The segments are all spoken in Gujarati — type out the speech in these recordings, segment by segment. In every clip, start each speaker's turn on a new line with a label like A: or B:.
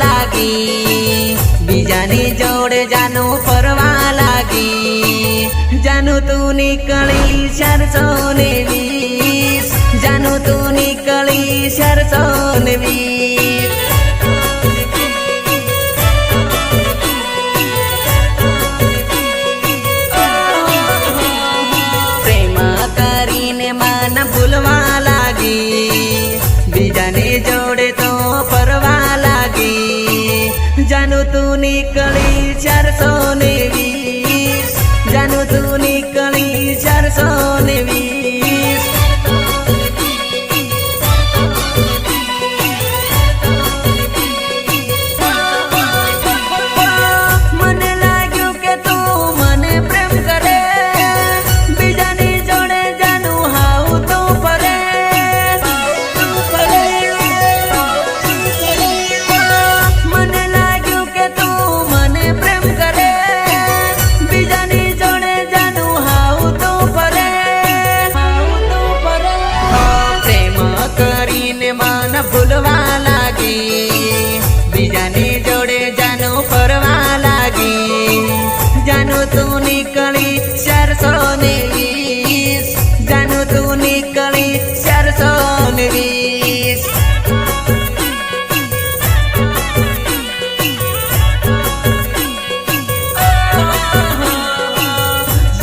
A: लागी, बीजानी जोड़े जानू फरवा लागी। जानू तू निकली 420, जानू तू निकली 420। प्रेम करीने मन भूलवा लागी, बीजाने जोड़े तो फरवा लागी। जानू तू निकली 420, जानू तू निकली 420। મને લાગ્યું કે તું મને પ્રેમ કરે, બીજાની જોડે જાનું હાવ તો ફરે। મને લાગ્યું કે તું મને પ્રેમ કરે, બીજાની જોડે જાનું હાવ તો ફરે। પ્રેમ કરીને મન ભૂલવા લાગી, બીજાની જોડે જાનું ફરવા લાગી। જાનું તું નીકળી 420, જાનું તું નીકળી 420।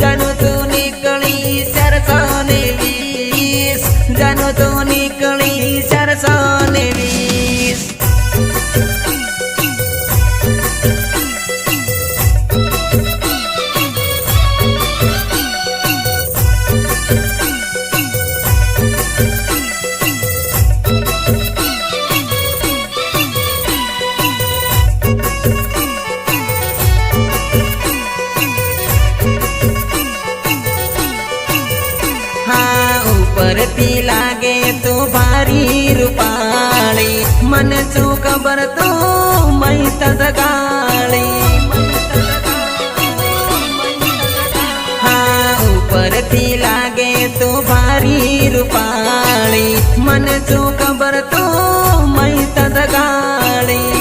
A: જાનું તું નીકળી 420, જાનું તું નીકળી 420। हाँ ઉપરથી લાગે તો ભારી રૂપાળી, મને શું ખબર તો મહી તગાળી। हाँ ઉપરથી લાગે તો ભારી રૂપાળી, મને શું ખબર તો મહી તગાળી।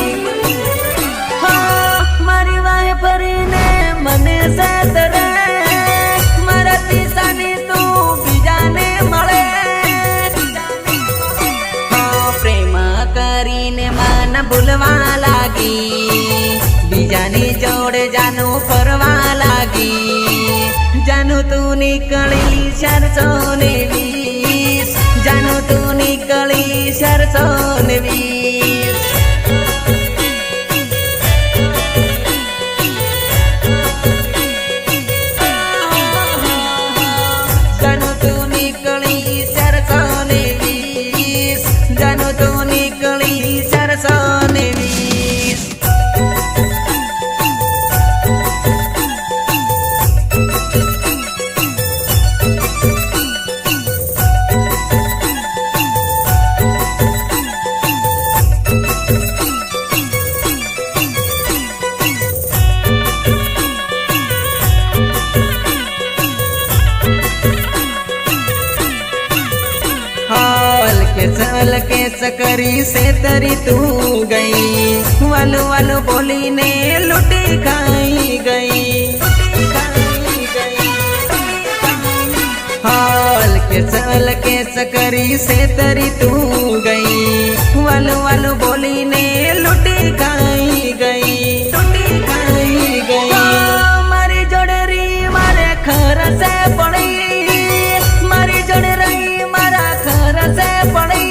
A: हाँ મારી વાય ફરીને મને સેતરે, મારા તીસાની કરીને મન ભૂલવા લાગી, બીજાની જોડે જાનું ફરવા લાગી। જાનું તું નીકળી 420, જાનું તું નીકળી 420। જાનું તું નીકળી 420, જાનું તું નીકળી 420। हल्के सकरी से तरी तू गई, वालू वालू बोली ने लुटी खाई गई। हल्के सकरी से तरी तू गई, वालू वालू बोली ने लुटी खाई गई। मारी जोड़े री मारे खर से पड़ी, मारी जोड़े रही मारा खर से पड़ी।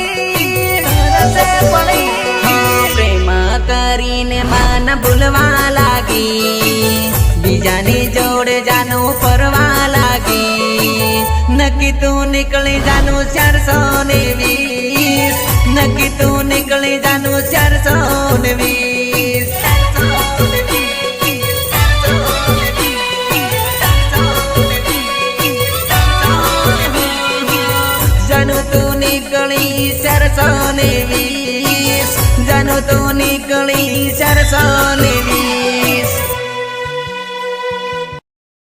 A: प्रेम કરીને મન ભૂલવા લાગી, બીજાની જોડે જાનું ફરવા લાગી। નક્કી તું નીકળી જાનું 420, નક્કી તું નીકળી જાનું 420। જાનું તું નીકળી 420, જાનું તું નીકળી 420।